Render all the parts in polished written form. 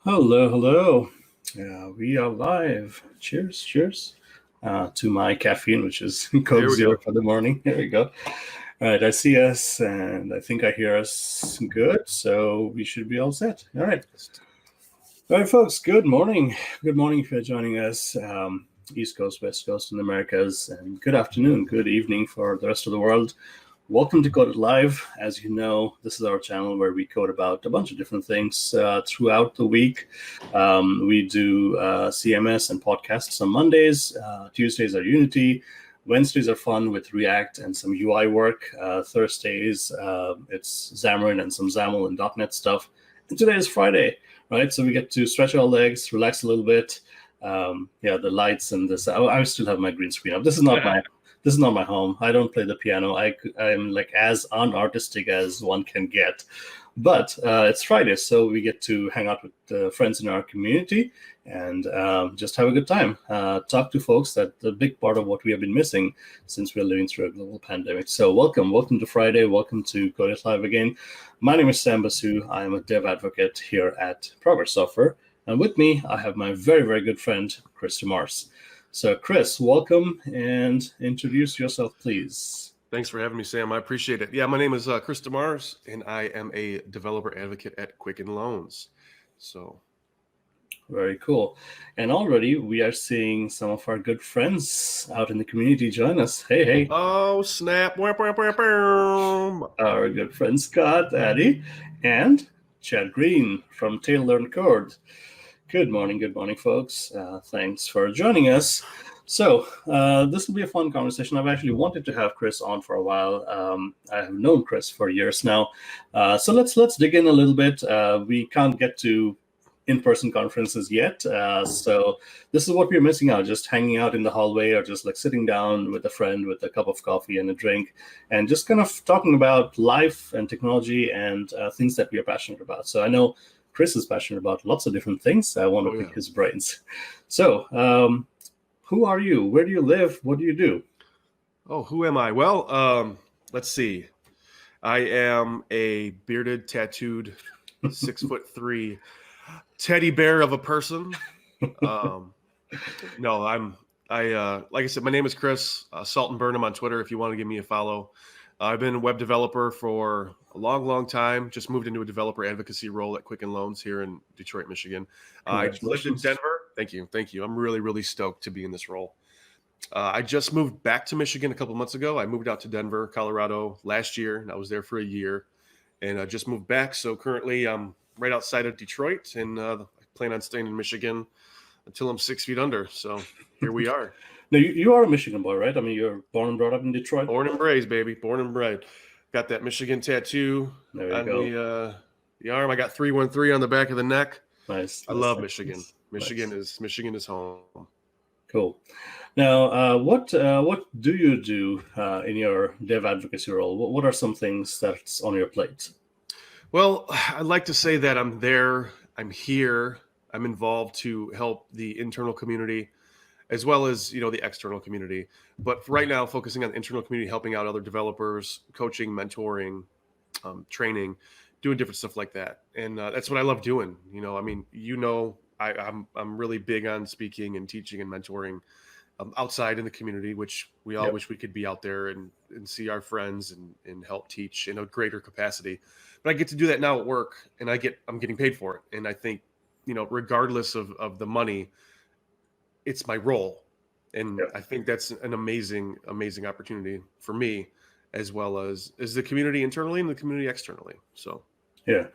Hello, hello. We are live. Cheers, cheers to my caffeine, which is Coke Zero for the morning. There we go. All right, I see us, and I think I hear us good, so we should be all set. All right, folks, good morning. Good morning if you're joining us, East Coast, West Coast, and Americas, and good afternoon, good evening for the rest of the world. Welcome to CodeItLive. As you know, this is our channel where we code about a bunch of different things throughout the week. We do CMS and podcasts on Mondays. Tuesdays are Unity. Wednesdays are fun with React and some UI work. Thursdays, it's Xamarin and some XAML and .NET stuff. And today is Friday, right? So we get to stretch our legs, relax a little bit. The lights and this. I still have my green screen up. This is not my home. I don't play the piano. I'm like as unartistic as one can get. But it's Friday, so we get to hang out with friends in our community and just have a good time. Talk to folks. That's a big part of what we have been missing since we're living through a global pandemic. So welcome to Friday. Welcome to CodeItLive again. My name is Sam Basu. I am a dev advocate here at Progress Software. And with me, I have my very, very good friend, Chris DeMars. So, Chris, welcome and introduce yourself, please. Thanks for having me, Sam. I appreciate it. Yeah, my name is Chris DeMars, and I am a developer advocate at Quicken Loans. So, very cool. And already we are seeing some of our good friends out in the community join us. Hey. Oh, snap. Our good friend Scott, Addy, and Chad Green from Tail Learn Code. Good morning, folks. Thanks for joining us. So this will be a fun conversation. I've actually wanted to have Chris on for a while. I have known Chris for years now. So let's dig in a little bit. We can't get to in-person conferences yet. So this is what we're missing out, just hanging out in the hallway or just like sitting down with a friend with a cup of coffee and a drink and just kind of talking about life and technology and things that we are passionate about. So I know Chris is passionate about lots of different things. I want to pick his brains. So who are you? Where do you live? What do you do? Oh, who am I? Well, let's see. I am a bearded, tattooed, 6'3" teddy bear of a person. Like I said, my name is Chris, Salt and Burnham on Twitter if you want to give me a follow. I've been a web developer for a long, long time. Just moved into a developer advocacy role at Quicken Loans here in Detroit, Michigan. I lived in Denver. Thank you. I'm really, really stoked to be in this role. I just moved back to Michigan a couple months ago. I moved out to Denver, Colorado last year, and I was there for a year. And I just moved back. So currently I'm right outside of Detroit, and I plan on staying in Michigan until I'm 6 feet under. So here we are. Now, you are a Michigan boy, right? I mean, you're born and brought up in Detroit? Born and raised, baby. Born and bred. Got that Michigan tattoo on the arm. I got 313 on the back of the neck. Nice. I love Michigan. Michigan is home. Cool. Now, what do you do in your dev advocacy role? What are some things that's on your plate? Well, I'd like to say that I'm there. I'm here. I'm involved to help the internal community, as well as, the external community. But right now, focusing on the internal community, helping out other developers, coaching, mentoring, training, doing different stuff like that. And that's what I love doing. I'm really big on speaking and teaching and mentoring outside in the community, which we all wish we could be out there and see our friends and help teach in a greater capacity. But I get to do that now at work, and I'm getting paid for it. And I think, regardless of the money, it's my role. And I think that's an amazing, amazing opportunity for me, as well as the community internally and the community externally. So, yeah,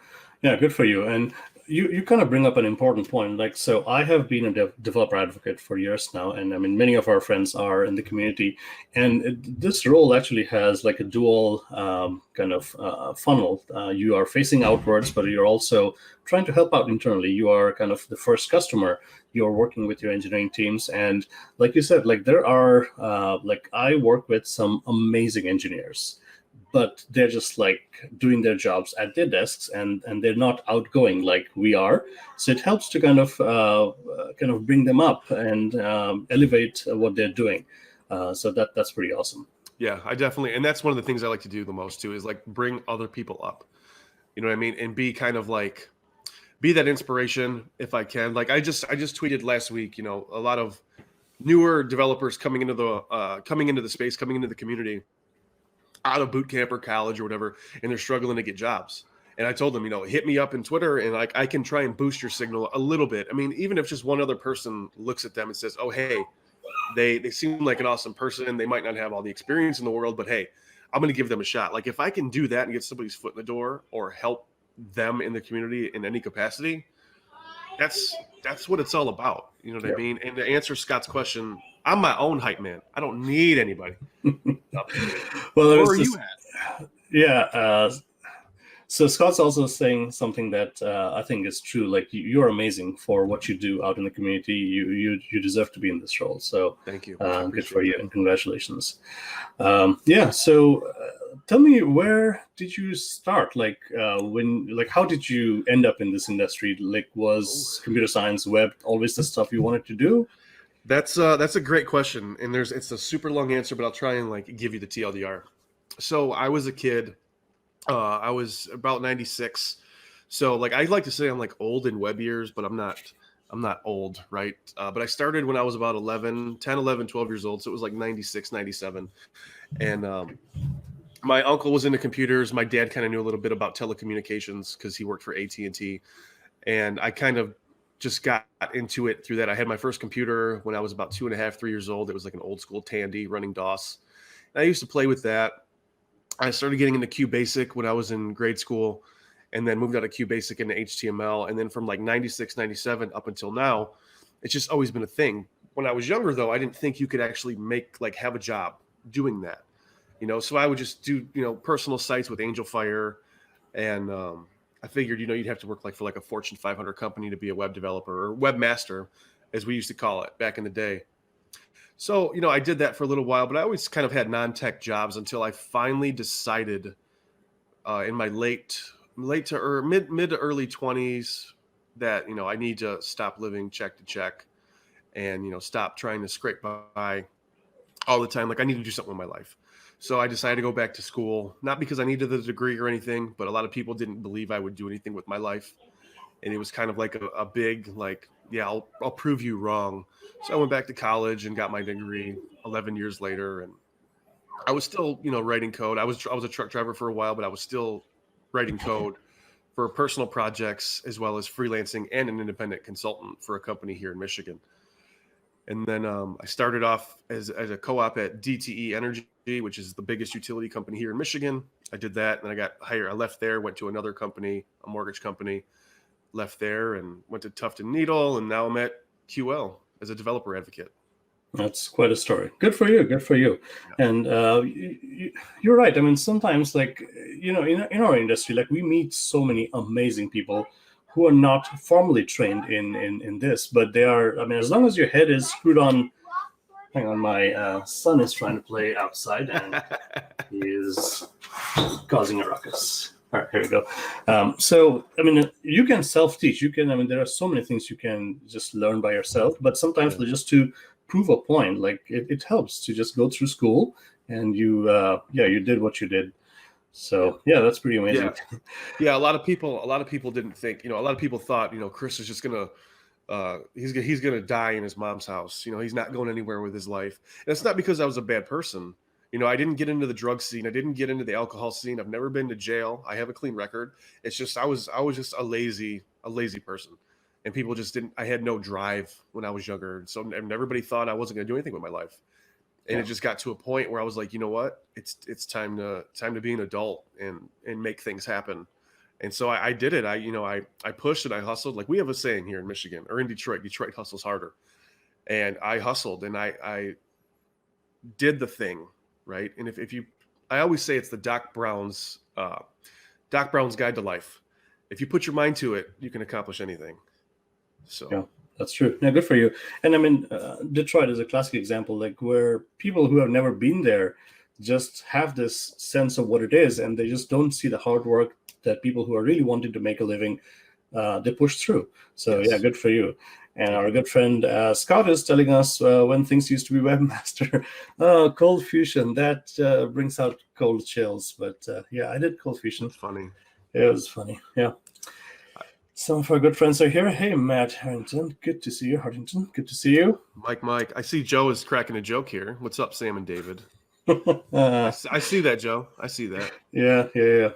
good for you. And you kind of bring up an important point. Like, so I have been a developer advocate for years now, and I mean, many of our friends are in the community, and this role actually has like a dual funnel. You are facing outwards, but you're also trying to help out internally. You are kind of the first customer. You're working with your engineering teams, and like you said, like there are I work with some amazing engineers, but they're just like doing their jobs at their desks, and they're not outgoing like we are. So it helps to kind of bring them up and elevate what they're doing. So that's pretty awesome. Yeah, I definitely, and that's one of the things I like to do the most too, is like bring other people up. You know what I mean? And be kind of like, be that inspiration if I can. Like I just tweeted last week, you know, a lot of newer developers coming into the space, coming into the community out of boot camp or college or whatever, and they're struggling to get jobs. And I told them, you know, hit me up in Twitter and like I can try and boost your signal a little bit. I mean, even if just one other person looks at them and says, "Oh, hey, they seem like an awesome person. They might not have all the experience in the world, but hey, I'm going to give them a shot." Like if I can do that and get somebody's foot in the door or help them in the community in any capacity, that's what it's all about. You know what I mean? And to answer Scott's question, I'm my own hype man. I don't need anybody. Well, Where there's are this, you at? yeah. So Scott's also saying something that I think is true. Like you're amazing for what you do out in the community. You deserve to be in this role. So Thank you. Good for you and congratulations. Yeah. So tell me, where did you start? Like how did you end up in this industry? Like, was computer science, web always the stuff you wanted to do? That's a great question, and it's a super long answer, but I'll try and like give you the TLDR. So I was a kid. I was about 96. So like I like to say I'm like old in web years, but I'm not. I'm not old, right? But I started when I was about 12 years old. So it was like 96, 97. And my uncle was into computers. My dad kind of knew a little bit about telecommunications because he worked for AT&T. And I kind of just got into it through that. I had my first computer when I was about 2.5, 3 years old. It was like an old school Tandy running DOS. And I used to play with that. I started getting into QBasic when I was in grade school and then moved out of QBasic into HTML. And then from like 96, 97 up until now, it's just always been a thing. When I was younger, though, I didn't think you could actually have a job doing that, you know? So I would just do, you know, personal sites with Angel Fire. And I figured, you know, you'd have to work like for like a Fortune 500 company to be a web developer or webmaster, as we used to call it back in the day. So, you know, I did that for a little while, but I always kind of had non-tech jobs until I finally decided in my mid to early 20s that, you know, I need to stop living check to check and, you know, stop trying to scrape by all the time. Like I need to do something with my life. So I decided to go back to school, not because I needed the degree or anything, but a lot of people didn't believe I would do anything with my life. And it was kind of like a big, like, yeah, I'll prove you wrong. So I went back to college and got my degree 11 years later. And I was still, you know, writing code. I was a truck driver for a while, but I was still writing code for personal projects as well as freelancing and an independent consultant for a company here in Michigan. And then I started off as a co-op at DTE Energy, which is the biggest utility company here in Michigan. I did that, and I got hired. I left there, went to another company, a mortgage company, left there, and went to Tufton Needle, and now I'm at QL as a developer advocate. That's quite a story. Good for you. Good for you. Yeah. And you're right. I mean, sometimes, like, you know, in our industry, like we meet so many amazing people who are not formally trained in this, but they are. I mean, as long as your head is screwed on. Hang on, my son is trying to play outside, and he is causing a ruckus. All right, here we go. So, I mean, you can self-teach. You can. I mean, there are so many things you can just learn by yourself. But sometimes, just to prove a point, like it helps to just go through school, and you did what you did. So yeah, that's pretty amazing. Yeah. A lot of people didn't think, you know, a lot of people thought, you know, Chris is just gonna he's gonna die in his mom's house. You know, he's not going anywhere with his life. And it's not because I was a bad person. You know, I didn't get into the drug scene. I didn't get into the alcohol scene. I've never been to jail. I have a clean record. It's just I was just a lazy person. And people just didn't. I had no drive when I was younger. So everybody thought I wasn't gonna do anything with my life. And it just got to a point where I was like, you know what? It's time to be an adult and make things happen. And so I did it. I pushed and I hustled. Like we have a saying here in Michigan or in Detroit hustles harder. And I hustled and I did the thing, right? And I always say it's the Doc Brown's Guide to Life. If you put your mind to it, you can accomplish anything. So yeah, that's true. Yeah, good for you. And I mean, Detroit is a classic example, like where people who have never been there just have this sense of what it is, and they just don't see the hard work that people who are really wanting to make a living they push through. So Yes. yeah, good for you. And our good friend Scott is telling us when things used to be webmaster. Cold Fusion, that brings out cold chills. But yeah, I did Cold Fusion. That's funny. It was funny. Yeah. Some of our good friends are here. Hey, Matt Harrington. Good to see you. Harrington, good to see you. Mike. I see Joe is cracking a joke here. What's up, Sam and David? I I see that, Joe. I see that. Yeah.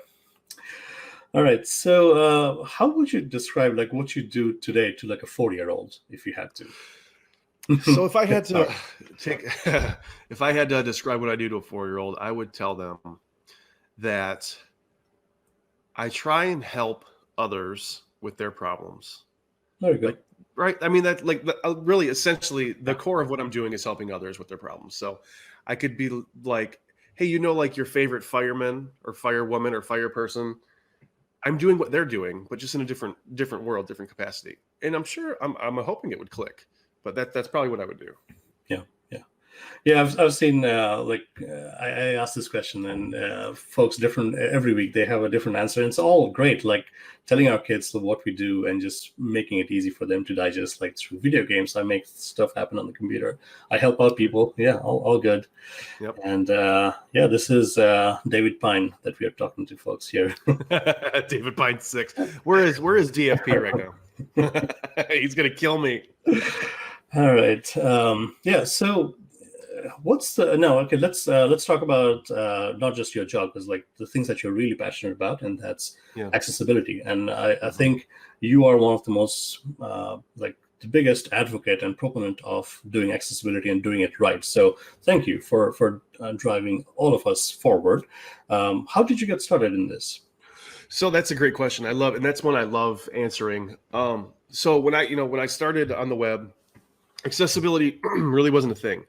All right. So how would you describe like what you do today to like a 40-year-old if you had to? So if I had to if I had to describe what I do to a 4-year-old, I would tell them that I try and help others with their problems. Very good. Like, right? I mean, that like really essentially the core of what I'm doing is helping others with their problems. So I could be like, hey, like your favorite fireman or firewoman or fire person. I'm doing what they're doing, but just in a different world, different capacity. And I'm sure I'm hoping it would click, but that's probably what I would do. Yeah, I've seen I asked this question, and folks different every week. They have a different answer, and it's all great. Like telling our kids what we do and just making it easy for them to digest. Like through video games, I make stuff happen on the computer. I help out people. Yeah, all good. Yep. And yeah, this is David Pine that we are talking to folks here. David Pine 6. Where is DFP right now? He's gonna kill me. All right. Yeah. So what's the no okay let's talk about not just your job, because like the things that you're really passionate about, and that's accessibility. And I think you are one of the most like the biggest advocate and proponent of doing accessibility and doing it right. So thank you for driving all of us forward. How did you get started in this? So that's a great question. I love, and that's one I love answering. So when I started on the web, accessibility really wasn't a thing.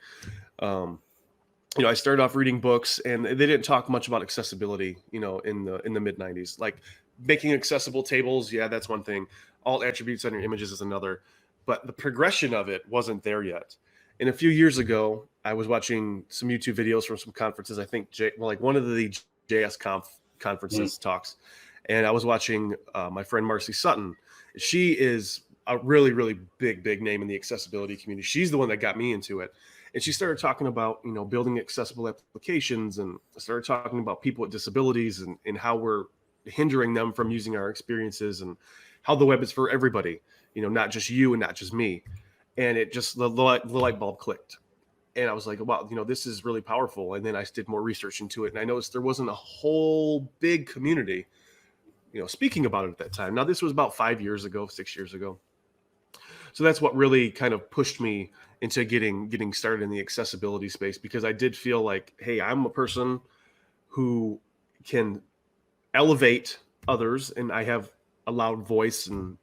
I started off reading books, and they didn't talk much about accessibility, in the mid 90s. Like making accessible tables, yeah, that's one thing. Alt attributes on your images is another, but the progression of it wasn't there yet. And a few years ago, I was watching some YouTube videos from some conferences. I think one of the JS conferences talks, and I was watching my friend Marcy Sutton. She is a really, really big name in the accessibility community. She's the one that got me into it. And she started talking about, building accessible applications, and started talking about people with disabilities and how we're hindering them from using our experiences, and how the web is for everybody, not just you and not just me. And it just, the light bulb clicked. And I was like, wow, this is really powerful. And then I did more research into it, and I noticed there wasn't a whole big community, speaking about it at that time. Now, this was about 6 years ago. So that's what really kind of pushed me into getting started in the accessibility space, because I did feel like, hey, I'm a person who can elevate others, and I have a loud voice, and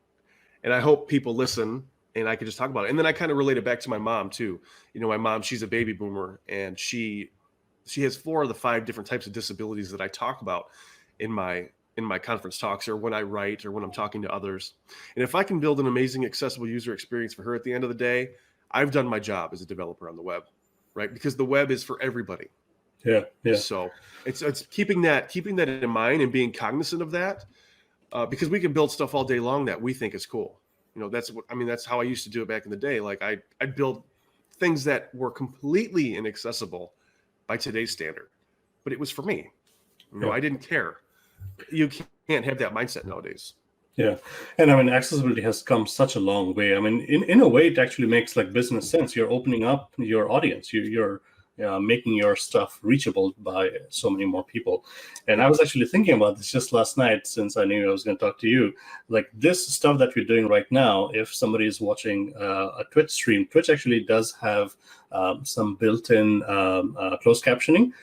I hope people listen, and I can just talk about it. And then I kind of relate it back to my mom too. My mom, she's a baby boomer, and she has 4 of the 5 different types of disabilities that I talk about in my conference talks, or when I write, or when I'm talking to others. And if I can build an amazing accessible user experience for her at the end of the day, I've done my job as a developer on the web, right? Because the web is for everybody. Yeah. So it's keeping that in mind, and being cognizant of that, because we can build stuff all day long that we think is cool. That's how I used to do it back in the day. Like I'd build things that were completely inaccessible by today's standard, but it was for me. I didn't care. You can't have that mindset nowadays. Yeah. And accessibility has come such a long way. In a way, it actually makes like business sense. You're opening up your audience. You're making your stuff reachable by so many more people. And I was actually thinking about this just last night, since I knew I was going to talk to you. Like this stuff that we're doing right now, if somebody is watching a Twitch stream, Twitch actually does have some built-in closed captioning.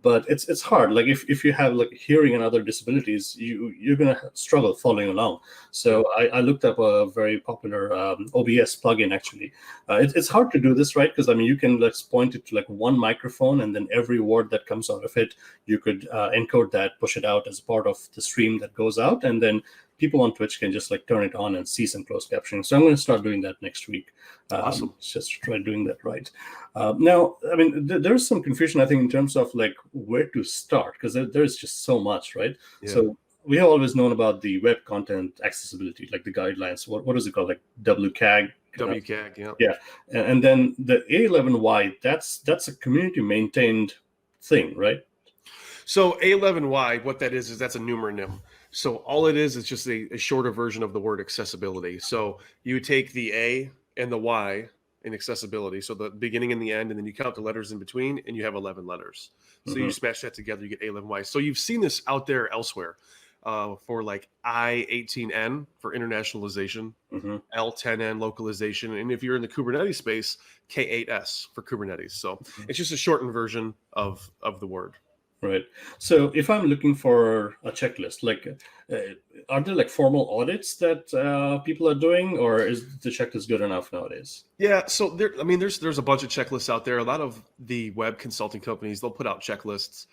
But it's hard. Like if you have like hearing and other disabilities, you're gonna struggle following along. So I looked up a very popular OBS plugin. Actually, it's hard to do this, right? Because you can point it to like one microphone, and then every word that comes out of it, you could encode that, push it out as part of the stream that goes out, and then people on Twitch can just like turn it on and see some closed captioning. So I'm going to start doing that next week. Awesome. Just try doing that right. Now, there's some confusion, I think, in terms of like where to start, because there's just so much, right? Yeah. So we have always known about the web content accessibility, like the guidelines. What is it called? Like WCAG. WCAG, yeah. Yeah, and then the A11Y. That's a community maintained thing, right? So A11Y, what that is that's a numeronym. So all it is just a shorter version of the word accessibility. So you take the A and the Y in accessibility, so the beginning and the end, and then you count the letters in between, and you have 11 letters. So you smash that together, you get A11Y. So you've seen this out there elsewhere for like I18N for internationalization, L10N localization, and if you're in the Kubernetes space, K8S for Kubernetes. So it's just a shortened version of the word. Right. So if I'm looking for a checklist, like, are there like formal audits that people are doing, or is the checklist good enough nowadays? Yeah. So there's a bunch of checklists out there. A lot of the web consulting companies, they'll put out checklists,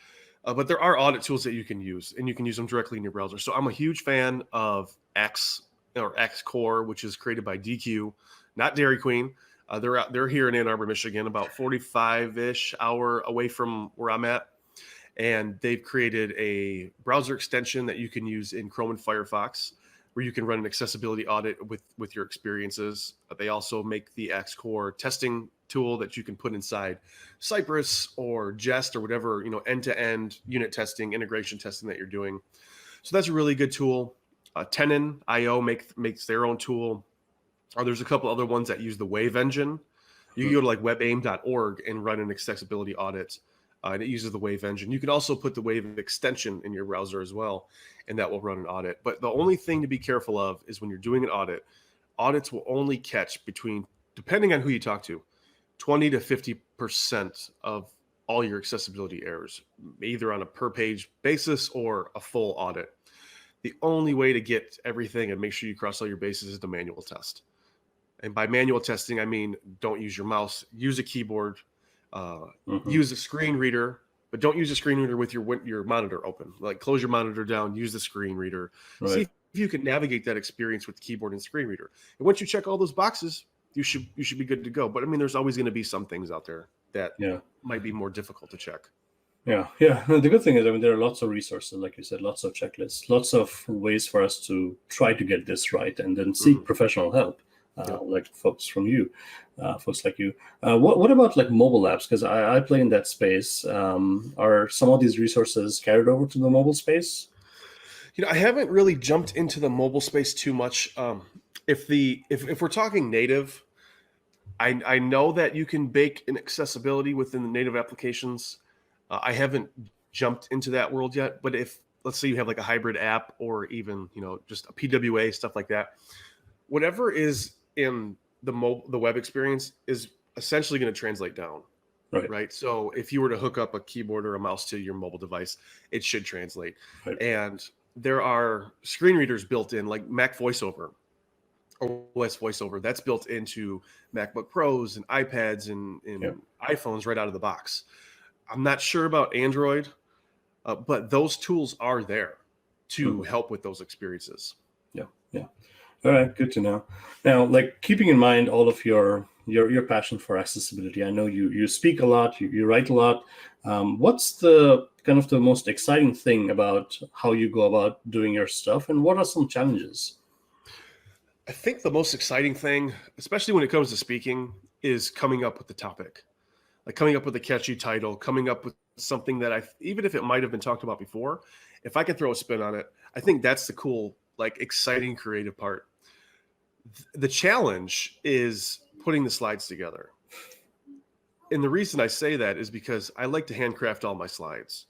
but there are audit tools that you can use, and you can use them directly in your browser. So I'm a huge fan of X or X Core, which is created by DQ, not Dairy Queen. They're here in Ann Arbor, Michigan, about 45-ish hour away from where I'm at. And they've created a browser extension that you can use in Chrome and Firefox, where you can run an accessibility audit with your experiences. They also make the X-Core testing tool that you can put inside Cypress or Jest or whatever, end-to-end unit testing, integration testing that you're doing. So that's a really good tool. Tenon.io makes their own tool. There's a couple other ones that use the Wave engine. You can go to like webaim.org and run an accessibility audit. And it uses the Wave engine. You can also put the Wave extension in your browser as well, and that will run an audit. But the only thing to be careful of is when you're doing an audit, audits will only catch between, depending on who you talk to, 20 to 50% of all your accessibility errors, either on a per page basis or a full audit. The only way to get everything and make sure you cross all your bases is the manual test. And by manual testing, I mean, don't use your mouse, use a keyboard, use a screen reader, but don't use a screen reader with your monitor open. Like, close your monitor down, use the screen reader. Right. See if you can navigate that experience with the keyboard and screen reader. And once you check all those boxes, you should be good to go. But I mean, there's always going to be some things out there that might be more difficult to check. Yeah. The good thing is, I mean, there are lots of resources, like you said, lots of checklists, lots of ways for us to try to get this right, and then seek professional help. Like folks like you. What about like mobile apps? Because I play in that space. Are some of these resources carried over to the mobile space? I haven't really jumped into the mobile space too much. If we're talking native, I know that you can bake in accessibility within the native applications. I haven't jumped into that world yet. But if, let's say, you have like a hybrid app, or even just a PWA, stuff like that, whatever is in the web experience is essentially going to translate down, right? So if you were to hook up a keyboard or a mouse to your mobile device, it should translate. Right. And there are screen readers built in, like Mac VoiceOver, or OS VoiceOver, that's built into MacBook Pros and iPads and iPhones right out of the box. I'm not sure about Android, but those tools are there to help with those experiences. Yeah. All right, good to know. Now, like, keeping in mind all of your passion for accessibility, I know you speak a lot, you write a lot. What's the kind of the most exciting thing about how you go about doing your stuff, and what are some challenges? I think the most exciting thing, especially when it comes to speaking, is coming up with the topic, like coming up with a catchy title, coming up with something that even if it might have been talked about before, if I can throw a spin on it, I think that's the cool, like, exciting, creative part. The challenge is putting the slides together. And the reason I say that is because I like to handcraft all my slides.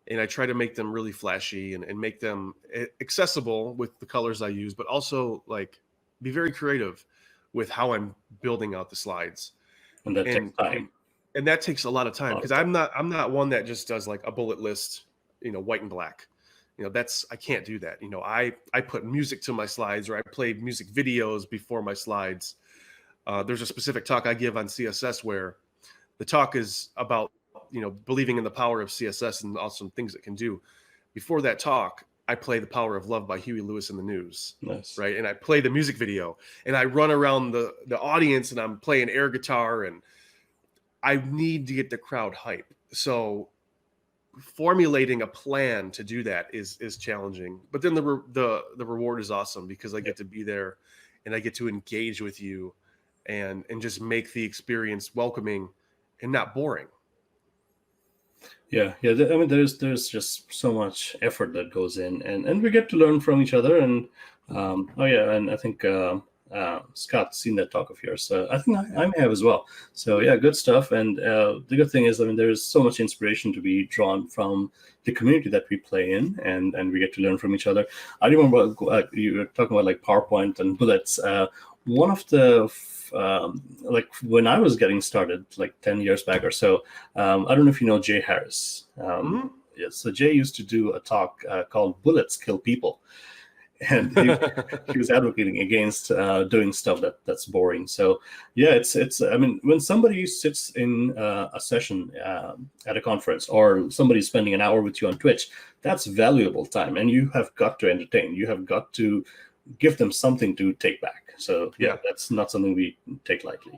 And I try to make them really flashy and make them accessible with the colors I use, but also like be very creative with how I'm building out the slides. And that takes time. And that takes a lot of time, because I'm not one that just does like a bullet list, white and black. I can't do that. I put music to my slides, or I play music videos before my slides. There's a specific talk I give on CSS where the talk is about, believing in the power of CSS and awesome things it can do. Before that talk, I play The Power of Love by Huey Lewis and the News. Nice. Right. And I play the music video, and I run around the audience, and I'm playing air guitar, and I need to get the crowd hype. So formulating a plan to do that is challenging. But then the reward is awesome because I get to be there and I get to engage with you and just make the experience welcoming and not boring. Yeah. I mean, there's just so much effort that goes in, and we get to learn from each other. And and I think Scott's seen that talk of yours, so I think I may have as well. So yeah, good stuff. And the good thing is, I mean, there's so much inspiration to be drawn from the community that we play in, and we get to learn from each other. I remember you were talking about like PowerPoint and bullets. One of the like when I was getting started, like 10 years back or so, I don't know if you know Jay Harris. Yeah, so Jay used to do a talk called "Bullets Kill People," and he was advocating against doing stuff that's boring. So yeah, it's. I mean, when somebody sits in a session at a conference, or somebody's spending an hour with you on Twitch, that's valuable time, and you have got to entertain. You have got to give them something to take back. So yeah, that's not something we take lightly.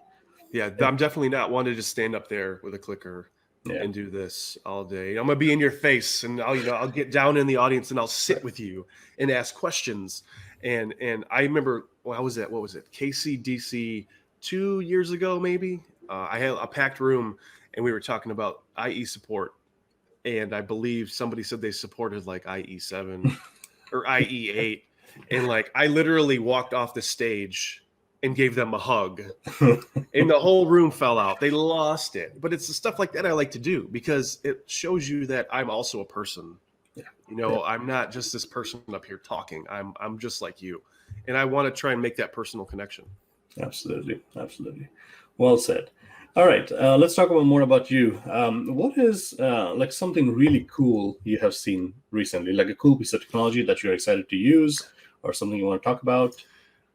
Yeah, I'm definitely not one to just stand up there with a clicker and do this all day. I'm gonna be in your face, and I'll get down in the audience and I'll sit with you and ask questions. And I remember, what was it? KCDC 2 years ago, maybe. I had a packed room, and we were talking about IE support, and I believe somebody said they supported like IE7 or IE8. And like, I literally walked off the stage and gave them a hug and the whole room fell out. They lost it. But it's the stuff like that I like to do because it shows you that I'm also a person. I'm not just this person up here talking. I'm just like you. And I want to try and make that personal connection. Absolutely. Well said. All right, let's talk more about you. What is like something really cool you have seen recently, like a cool piece of technology that you're excited to use, or something you want to talk about?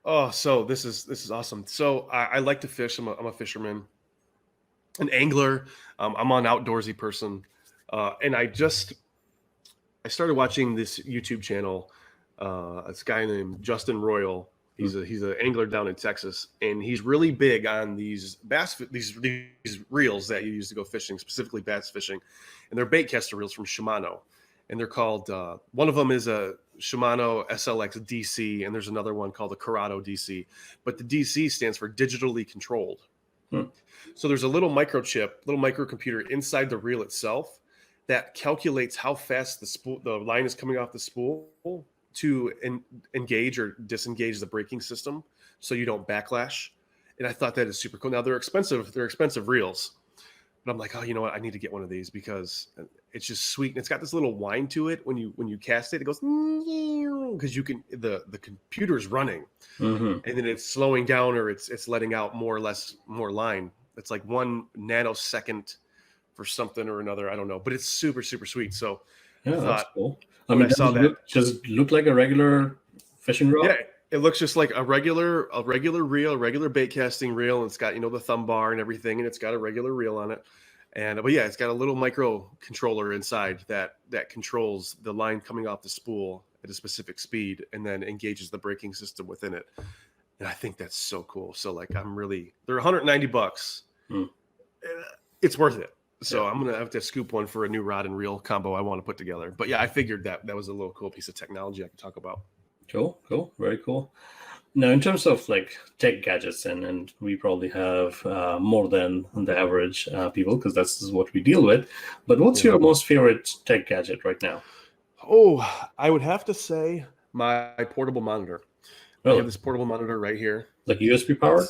Oh, so this is awesome. So I like to fish. I'm a fisherman, an angler. I'm an outdoorsy person, and I started watching this YouTube channel. This guy named Justin Royal. He's an angler down in Texas, and he's really big on these these reels that you use to go fishing, specifically bass fishing, and they're bait caster reels from Shimano, and they're called. One of them is a Shimano SLX DC, and there's another one called the Corrado DC, but the DC stands for digitally controlled. So there's a little microcomputer inside the reel itself that calculates how fast the line is coming off the spool to engage or disengage the braking system so you don't backlash. And I thought that is super cool. Now they're expensive reels, but I'm like, oh, you know what? I need to get one of these because it's just sweet. And it's got this little whine to it. When you cast it, it goes, because the computer's running and then it's slowing down or it's letting out more line. It's like 1 nanosecond for something or another. I don't know, but it's super, super sweet. So yeah, that's cool. I mean, I saw that. Just look like a regular fishing rod. Yeah, it looks just like a regular reel, a regular bait casting reel. And it's got the thumb bar and everything, and it's got a regular reel on it. But yeah, it's got a little micro controller inside that controls the line coming off the spool at a specific speed, and then engages the braking system within it. And I think that's so cool. So like, they're $190. It's worth it. So I'm going to have to scoop one for a new rod and reel combo I want to put together. But yeah, I figured that was a little cool piece of technology I could talk about. Cool. Very cool. Now, in terms of like tech gadgets, and we probably have more than the average people because that's what we deal with. But what's your most favorite tech gadget right now? Oh, I would have to say my portable monitor. Really? I have this portable monitor right here. Like USB powered?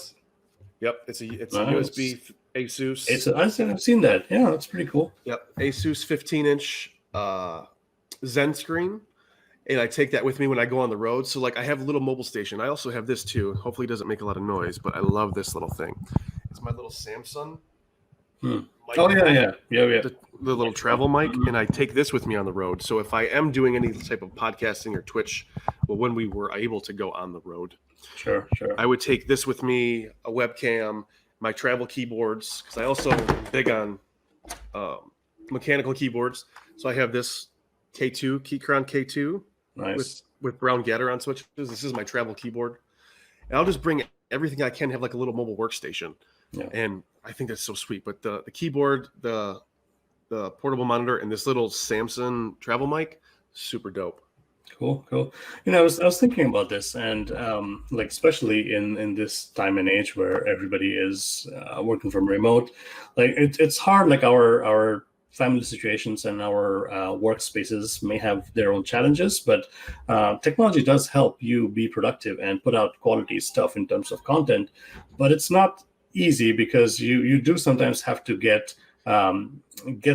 Yep, it's a USB Asus. I've seen that. Yeah, that's pretty cool. Yep, Asus 15-inch Zen screen, and I take that with me when I go on the road. So like, I have a little mobile station. I also have this too. Hopefully, it doesn't make a lot of noise, but I love this little thing. It's my little Samsung. Mic. Oh yeah. The little travel mic, and I take this with me on the road. So if I am doing any type of podcasting or Twitch, when we were able to go on the road, sure, I would take this with me, a webcam, my travel keyboards, because I also am big on mechanical keyboards. So I have this K2, Keychron K2, nice, with brown Gateron switches. This is my travel keyboard, and I'll just bring everything I can, have like a little mobile workstation. Yeah. And I think that's so sweet. But the keyboard, the the portable monitor and this little Samsung travel mic, super dope. Cool. I was thinking about this, and like especially in this time and age where everybody is working from remote, like it's hard. Like our family situations and our workspaces may have their own challenges, but technology does help you be productive and put out quality stuff in terms of content. But it's not easy because you do sometimes have to get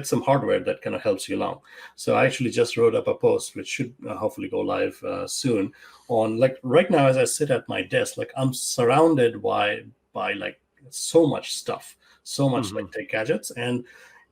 some hardware that kind of helps you along. So I actually just wrote up a post which should hopefully go live soon on, like, right now as I sit at my desk, like I'm surrounded by like so much stuff, so much like tech gadgets, and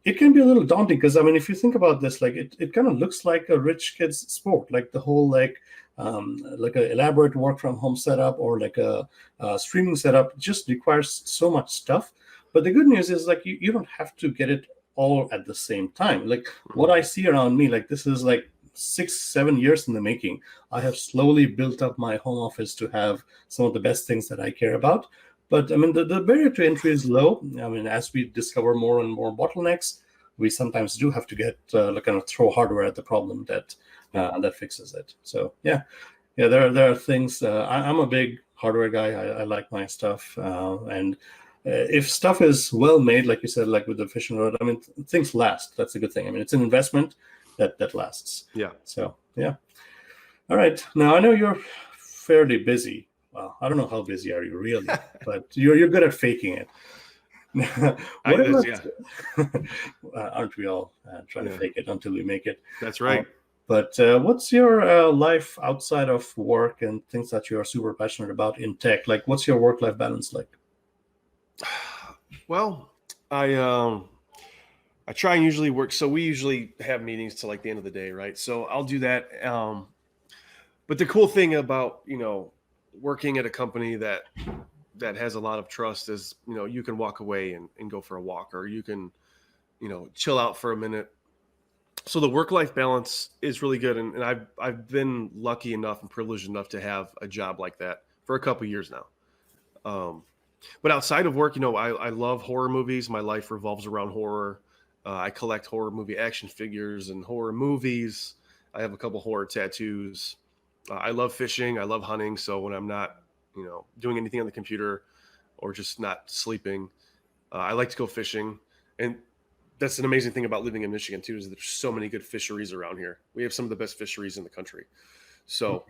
it can be a little daunting because I mean if you think about this, like it kind of looks like a rich kid's sport, like the whole like an elaborate work from home setup or like a streaming setup just requires so much stuff. But the good news is like you don't have to get it all at the same time. Like what I see around me, like this is like 6-7 years in the making. I have slowly built up my home office to have some of the best things that I care about. But I mean, the barrier to entry is low. I mean, as we discover more and more bottlenecks, we sometimes do have to get like kind of throw hardware at the problem that fixes it. So yeah, there are things. I'm a big hardware guy. I like my stuff, and if stuff is well made, like you said, like with the fishing rod, I mean, things last. That's a good thing. I mean, it's an investment that lasts. Yeah. So yeah. All right. Now I know you're fairly busy. Well, I don't know how busy are you really, but you're good at faking it. Aren't we all trying to fake it until we make it? That's right. But what's your life outside of work and things that you are super passionate about in tech? Like, what's your work-life balance like? Well, I try and usually work. So we usually have meetings till like the end of the day, right? So I'll do that. But the cool thing about, working at a company that has a lot of trust is, you can walk away and go for a walk, or you can, chill out for a minute. So the work-life balance is really good. And I've been lucky enough and privileged enough to have a job like that for a couple of years now. But outside of work, I love horror movies. My life revolves around horror. I collect horror movie action figures and horror movies. I have a couple horror tattoos. I love fishing. I love hunting. So when I'm not, doing anything on the computer or just not sleeping, I like to go fishing. And that's an amazing thing about living in Michigan too, is there's so many good fisheries around here. We have some of the best fisheries in the country. So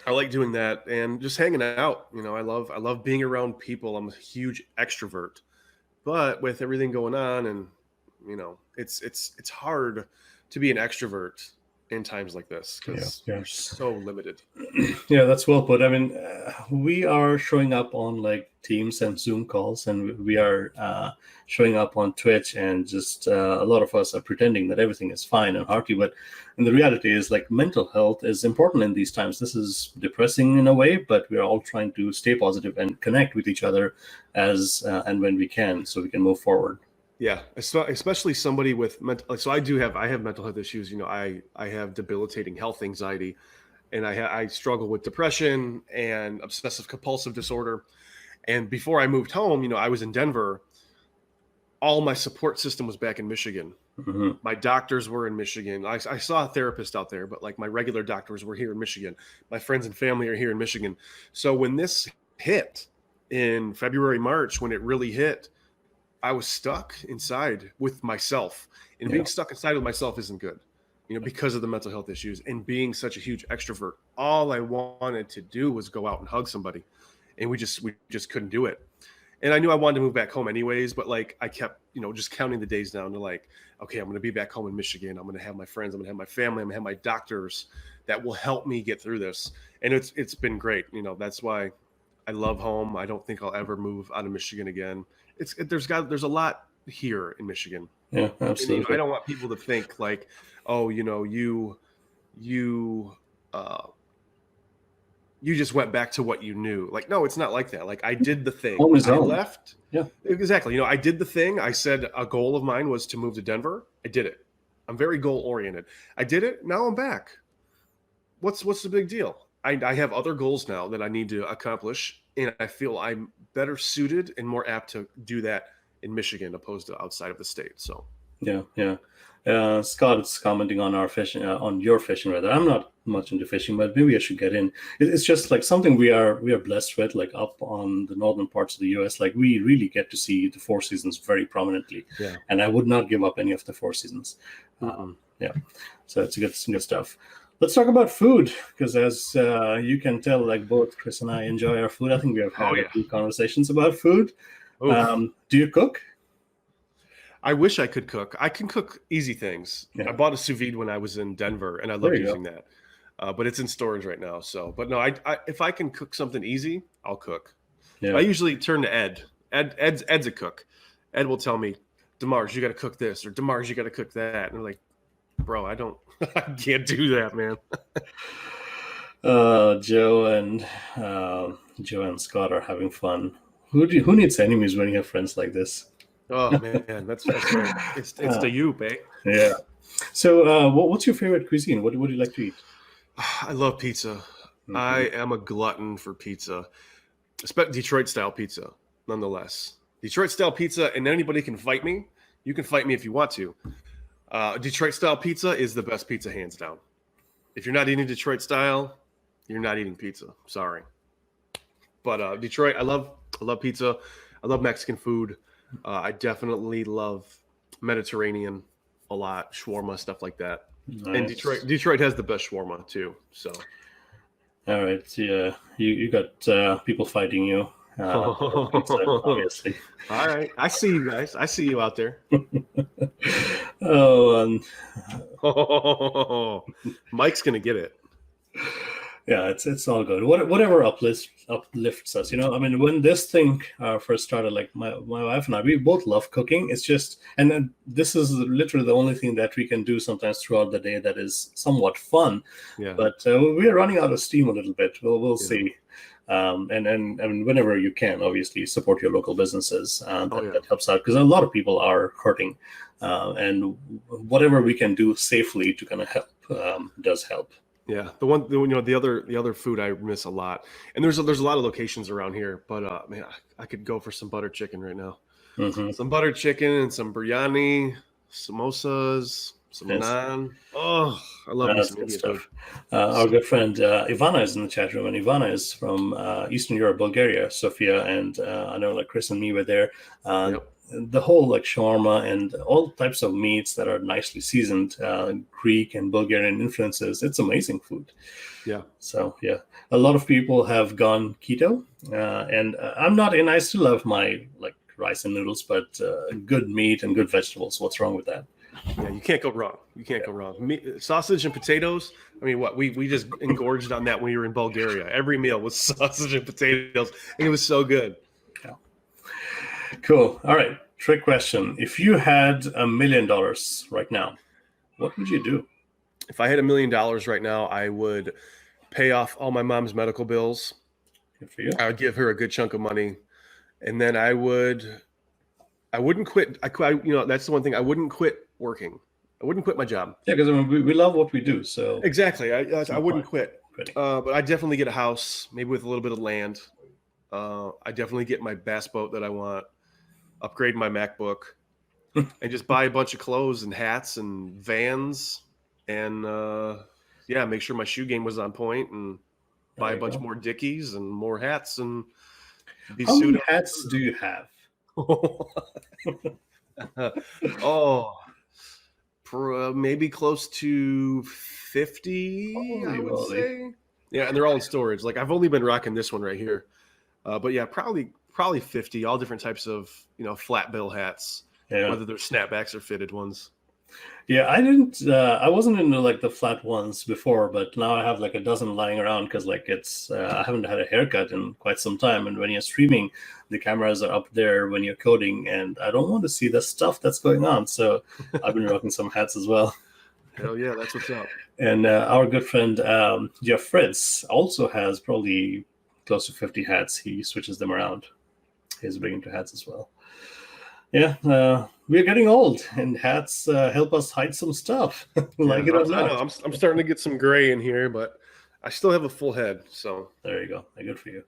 I like doing that and just hanging out. I love being around people. I'm a huge extrovert, but with everything going on and, it's hard to be an extrovert in times like this because you're so limited. Yeah, that's well put. I mean, we are showing up on like Teams and Zoom calls, and we are showing up on Twitch, and just a lot of us are pretending that everything is fine and hearty. But and the reality is, like, mental health is important in these times. This is depressing in a way, but we're all trying to stay positive and connect with each other as and when we can, so we can move forward. Yeah, especially somebody with mental. So I have mental health issues. I have debilitating health anxiety, and I struggle with depression and obsessive compulsive disorder. And before I moved home, I was in Denver. All my support system was back in Michigan. Mm-hmm. My doctors were in Michigan. I saw a therapist out there, but like my regular doctors were here in Michigan. My friends and family are here in Michigan. So when this hit in February, March, when it really hit, I was stuck inside with myself, and being stuck inside with myself isn't good, because of the mental health issues and being such a huge extrovert. All I wanted to do was go out and hug somebody, and we just couldn't do it. And I knew I wanted to move back home anyways, but like I kept, just counting the days down to like, okay, I'm going to be back home in Michigan. I'm going to have my friends. I'm going to have my family. I'm going to have my doctors that will help me get through this. And it's been great. That's why I love home. I don't think I'll ever move out of Michigan again. There's a lot here in Michigan. Yeah, absolutely. And, I don't want people to think like, oh, you just went back to what you knew. Like, no, it's not like that. Like I did the thing. I left. Yeah, exactly. I did the thing. I said a goal of mine was to move to Denver. I did it. I'm very goal oriented. I did it. Now I'm back. What's the big deal? I have other goals now that I need to accomplish, and I feel I'm better suited and more apt to do that in Michigan opposed to outside of the state. So Yeah, yeah. Scott is commenting on our fishing, on your fishing rather. I'm not much into fishing, but maybe I should get in. It's just like something we are blessed with, like up on the northern parts of the U.S. Like we really get to see the four seasons very prominently, Yeah. and I would not give up any of the four seasons. Mm-mm. Yeah, so it's good stuff. Let's talk about food because, as you can tell, like both Chris and I enjoy our food. I think we have Oh had a yeah. few conversations about food. Oof. Do you cook? I wish I could cook. I can cook easy things. Yeah. I bought a sous vide when I was in Denver, and I There loved you go. using that. But it's in storage right now. So, but no, I if I can cook something easy, I'll cook. Yeah. I usually turn to Ed. Ed's a cook. Ed will tell me, DeMars, you got to cook this, or DeMars, you got to cook that. And I'm like, bro, I can't do that, man. Joe and Scott are having fun. Who needs enemies when you have friends like this? Oh man, that's right. It's the you, babe. Yeah. So, what's your favorite cuisine? What do you like to eat? I love pizza. Mm-hmm. I am a glutton for pizza. Especially Detroit style pizza, nonetheless. Detroit style pizza, and anybody can fight me. You can fight me if you want to. Detroit style pizza is the best pizza, hands down. If you're not eating Detroit style, you're not eating pizza. Sorry. But Detroit, I love pizza. I love Mexican food. I definitely love Mediterranean a lot, shawarma, stuff like that. Nice. And Detroit has the best shawarma too. So, all right, yeah, you got people fighting you. Pizza, obviously. All right, I see you guys. I see you out there. Oh, Mike's gonna get it. Yeah, it's all good. Whatever uplifts us, you know. I mean, when this thing first started, like my wife and I, we both love cooking. It's just, and then this is literally the only thing that we can do sometimes throughout the day that is somewhat fun. Yeah. But we are running out of steam a little bit. We'll see. And I mean, whenever you can, obviously support your local businesses. That helps out because a lot of people are hurting, and whatever we can do safely to kind of help does help. Yeah, the other food I miss a lot, and there's a lot of locations around here, but man, I could go for some butter chicken right now. Mm-hmm. Some butter chicken and some biryani, samosas, some naan. Oh, I love this good stuff. Our good friend Ivana is in the chat room, and Ivana is from Eastern Europe, Bulgaria. Sophia and I know like Chris and me were there. Yep. The whole like shawarma and all types of meats that are nicely seasoned, Greek and Bulgarian influences. It's amazing food. Yeah. So yeah, a lot of people have gone keto, and I'm not in. I still love my like rice and noodles, but good meat and good vegetables. What's wrong with that? Yeah, you can't go wrong. You can't go wrong. Sausage and potatoes. I mean, what we just engorged on that when we were in Bulgaria. Every meal was sausage and potatoes, and it was so good. Yeah. Cool. All right. Trick question. If you had $1 million right now, what would you do? If I had $1 million right now, I would pay off all my mom's medical bills. Good for you. I would give her a good chunk of money, and then I wouldn't quit. That's the one thing I wouldn't quit working. I wouldn't quit my job. Yeah, because I mean, we love what we do. So exactly, I wouldn't quit. But I definitely get a house, maybe with a little bit of land. I definitely get my bass boat that I want. Upgrade my MacBook, and just buy a bunch of clothes and hats and Vans, and make sure my shoe game was on point, and buy a bunch more Dickies and more hats and be How many hats do you have? Maybe close to 50, I would say. Yeah, and they're all in storage. Like I've only been rocking this one right here, but yeah, probably 50. All different types of flat bill hats, whether they're snapbacks or fitted ones. Yeah, I wasn't into like the flat ones before, but now I have like a dozen lying around because like it's I haven't had a haircut in quite some time, and when you're streaming, the cameras are up there when you're coding, and I don't want to see the stuff that's going on, so I've been rocking some hats as well. Hell yeah, that's what's up. And our good friend Jeff Fritz also has probably close to 50 hats. He switches them around. He's big into hats as well. Yeah, we're getting old, and hats help us hide some stuff. Like it or not. I know. I'm starting to get some gray in here, but I still have a full head. So there you go. Good for you.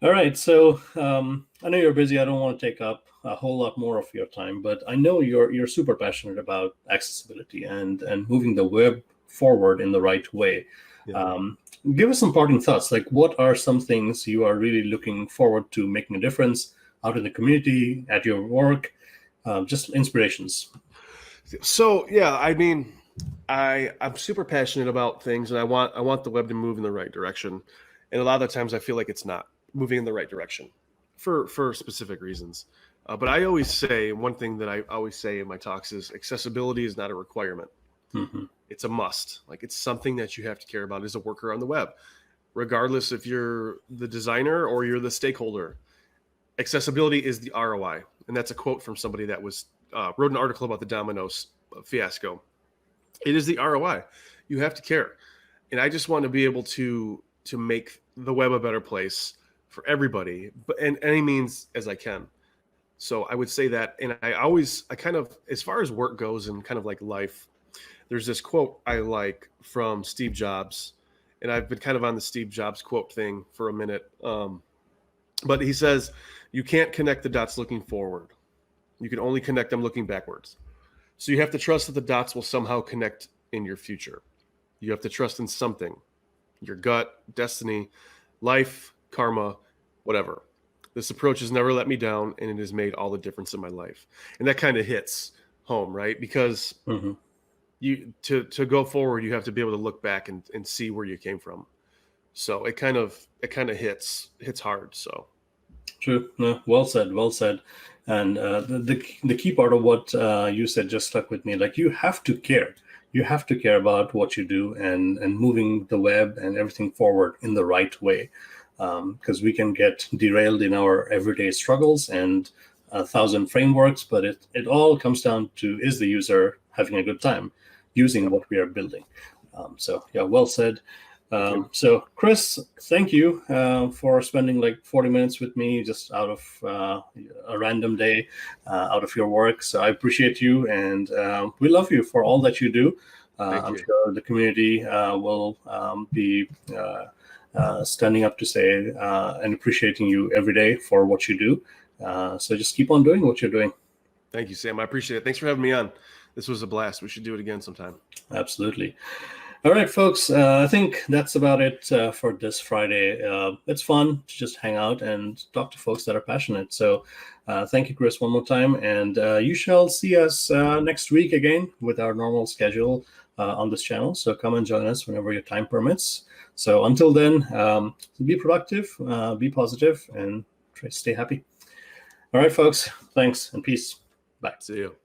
All right. So I know you're busy. I don't want to take up a whole lot more of your time, but I know you're super passionate about accessibility and moving the web forward in the right way. Yeah. Give us some parting thoughts. Like, what are some things you are really looking forward to making a difference out in the community, at your work? Just inspirations. So yeah, I mean, I'm super passionate about things, and I want the web to move in the right direction. And a lot of the times, I feel like it's not moving in the right direction for specific reasons. But I always say one thing that I always say in my talks is accessibility is not a requirement. Mm-hmm. It's a must. Like, it's something that you have to care about as a worker on the web, regardless if you're the designer or you're the stakeholder. Accessibility is the ROI, and that's a quote from somebody that was wrote an article about the Domino's fiasco. It is the ROI. You have to care, and I just want to be able to make the web a better place for everybody, but in any means as I can. So I would say that, and I kind of, as far as work goes and kind of like life, there's this quote I like from Steve Jobs, and I've been kind of on the Steve Jobs quote thing for a minute. But he says, you can't connect the dots looking forward. You can only connect them looking backwards. So you have to trust that the dots will somehow connect in your future. You have to trust in something, your gut, destiny, life, karma, whatever. This approach has never let me down, and it has made all the difference in my life. And that kind of hits home, right? Because you to go forward, you have to be able to look back and see where you came from. So it kind of hits hard. So True. No, well said. Well said. And the key part of what you said just stuck with me. Like, you have to care. You have to care about what you do and moving the web and everything forward in the right way. Because we can get derailed in our everyday struggles and 1,000 frameworks, but it all comes down to, is the user having a good time using what we are building? So yeah, well said. So Chris, thank you for spending like 40 minutes with me just out of a random day out of your work. So I appreciate you, and we love you for all that you do. I'm sure the community will be standing up to say and appreciating you every day for what you do. So just keep on doing what you're doing. Thank you, Sam. I appreciate it. Thanks for having me on. This was a blast. We should do it again sometime. Absolutely. All right, folks, I think that's about it for this Friday. It's fun to just hang out and talk to folks that are passionate. So thank you, Chris, one more time. And you shall see us next week again with our normal schedule on this channel. So come and join us whenever your time permits. So until then, be productive, be positive, and try to stay happy. All right, folks, thanks and peace. Bye. See you.